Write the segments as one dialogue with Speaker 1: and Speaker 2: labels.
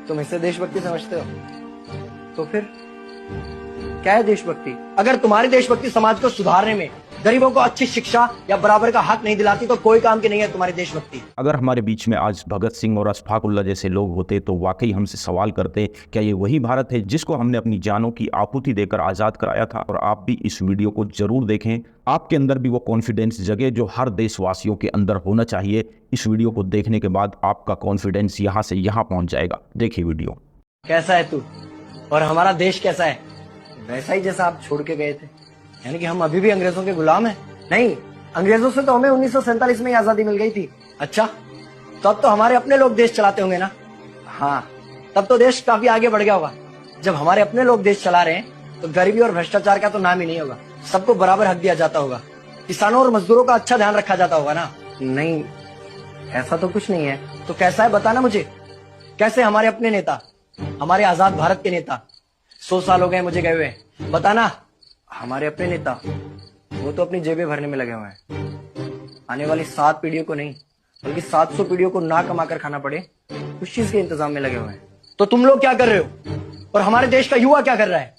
Speaker 1: तुम इसे देशभक्ति समझते हो? तो फिर क्या है देशभक्ति? अगर तुम्हारी देशभक्ति समाज को सुधारने में, गरीबों को अच्छी शिक्षा या बराबर का हक नहीं दिलाती तो कोई काम की नहीं है तुम्हारी देशभक्ति।
Speaker 2: अगर हमारे बीच में आज भगत सिंह और अशफाकुल्लाह जैसे लोग होते तो वाकई हमसे सवाल करते, क्या ये वही भारत है जिसको हमने अपनी जानों की आहुति देकर आज़ाद कराया था? और आप भी इस वीडियो को जरूर देखें, आपके अंदर भी वो कॉन्फिडेंस जगे जो हर देशवासियों के अंदर होना चाहिए। इस वीडियो को देखने के बाद आपका कॉन्फिडेंस यहाँ से यहाँ पहुँच जाएगा। देखिए वीडियो।
Speaker 1: कैसा है तू और हमारा देश कैसा है? वैसा ही जैसा आप छोड़ के गए थे। यानी कि हम अभी भी अंग्रेजों के गुलाम हैं? नहीं, अंग्रेजों से तो हमें 1947 में ही आजादी मिल गई थी। अच्छा, तो अब तो हमारे अपने लोग देश चलाते होंगे ना? हाँ, तब तो देश काफी आगे बढ़ गया होगा। जब हमारे अपने लोग देश चला रहे हैं तो गरीबी और भ्रष्टाचार का तो नाम ही नहीं होगा। सबको बराबर हक दिया जाता होगा, किसानों और मजदूरों का अच्छा ध्यान रखा जाता होगा ना? नहीं, ऐसा तो कुछ नहीं है। तो कैसा है बताना मुझे। कैसे हमारे अपने नेता, हमारे आजाद भारत के नेता, 100 साल हो गए मुझे गए हुए, बताना। हमारे अपने नेता वो तो अपनी जेबें भरने में लगे हुए हैं। आने वाली 7 पीढ़ियों को नहीं बल्कि 700 पीढ़ियों को ना कमा कर खाना पड़े उस चीज के इंतजाम में लगे हुए हैं। तो तुम लोग क्या कर रहे हो और हमारे देश का युवा क्या कर रहा है?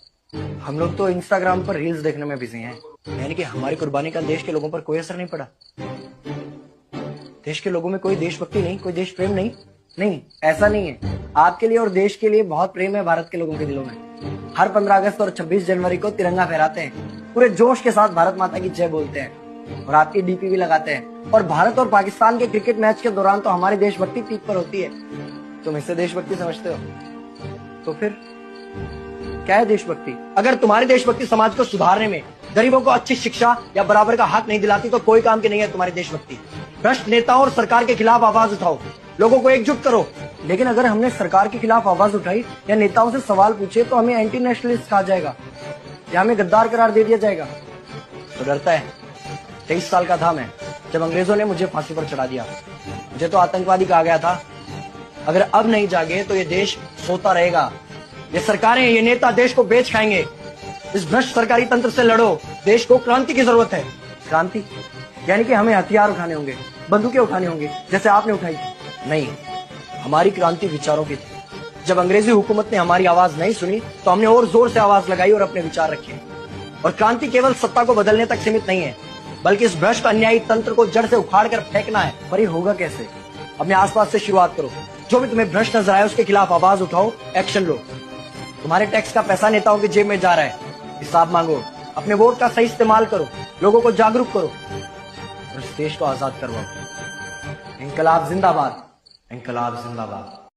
Speaker 1: हम लोग तो इंस्टाग्राम पर रील्स देखने में बिजी हैं। यानी कि हमारी कुर्बानी का देश के लोगों पर कोई असर नहीं पड़ा। देश के लोगों में कोई देशभक्ति नहीं, कोई देश प्रेम नहीं। नहीं, ऐसा नहीं है। आपके लिए और देश के लिए बहुत प्रेम है भारत के लोगों के दिलों में। हर 15 अगस्त और 26 जनवरी को तिरंगा फहराते हैं, पूरे जोश के साथ भारत माता की जय बोलते हैं और आपकी डीपी भी लगाते हैं। और भारत और पाकिस्तान के क्रिकेट मैच के दौरान तो हमारी देशभक्ति पीक पर होती है। तुम इसे देशभक्ति समझते हो? तो फिर क्या है देशभक्ति? अगर तुम्हारी देशभक्ति समाज को सुधारने में, गरीबों को अच्छी शिक्षा या बराबर का हक नहीं दिलाती तो कोई काम की नहीं है तुम्हारी देशभक्ति। भ्रष्ट नेताओं और सरकार के खिलाफ आवाज उठाओ, लोगों को एकजुट करो। लेकिन अगर हमने सरकार के खिलाफ आवाज उठाई या नेताओं से सवाल पूछे तो हमें एंटी नेशनलिस्ट कहा जाएगा या हमें गद्दार करार दे दिया जाएगा। तो डरता है? 23 साल का था मैं जब अंग्रेजों ने मुझे फांसी पर चढ़ा दिया। मुझे तो आतंकवादी कहा गया था। अगर अब नहीं जागे तो ये देश सोता रहेगा। ये सरकारें, ये नेता देश को बेच खाएंगे। इस भ्रष्ट सरकारी तंत्र से लड़ो। देश को क्रांति की जरूरत है। क्रांति यानी कि हमें हथियार उठाने होंगे, बंदूकें उठानी होंगी जैसे आपने उठाई। नहीं, हमारी क्रांति विचारों की थी। जब अंग्रेजी हुकूमत ने हमारी आवाज नहीं सुनी तो हमने और जोर से आवाज लगाई और अपने विचार रखे। और क्रांति केवल सत्ता को बदलने तक सीमित नहीं है बल्कि इस भ्रष्ट अन्यायी तंत्र को जड़ से उखाड़ कर फेंकना है। पर ये होगा कैसे? अपने आसपास से शुरुआत करो। जो भी तुम्हें भ्रष्ट नजर आए उसके खिलाफ आवाज उठाओ, एक्शन लो। तुम्हारे टैक्स का पैसा नेताओं की जेब में जा रहा है, हिसाब मांगो। अपने वोट का सही इस्तेमाल करो, लोगों को जागरूक करो और इस देश को आजाद करवाओ। इंकलाब जिंदाबाद, इंकलाब जिंदाबाद।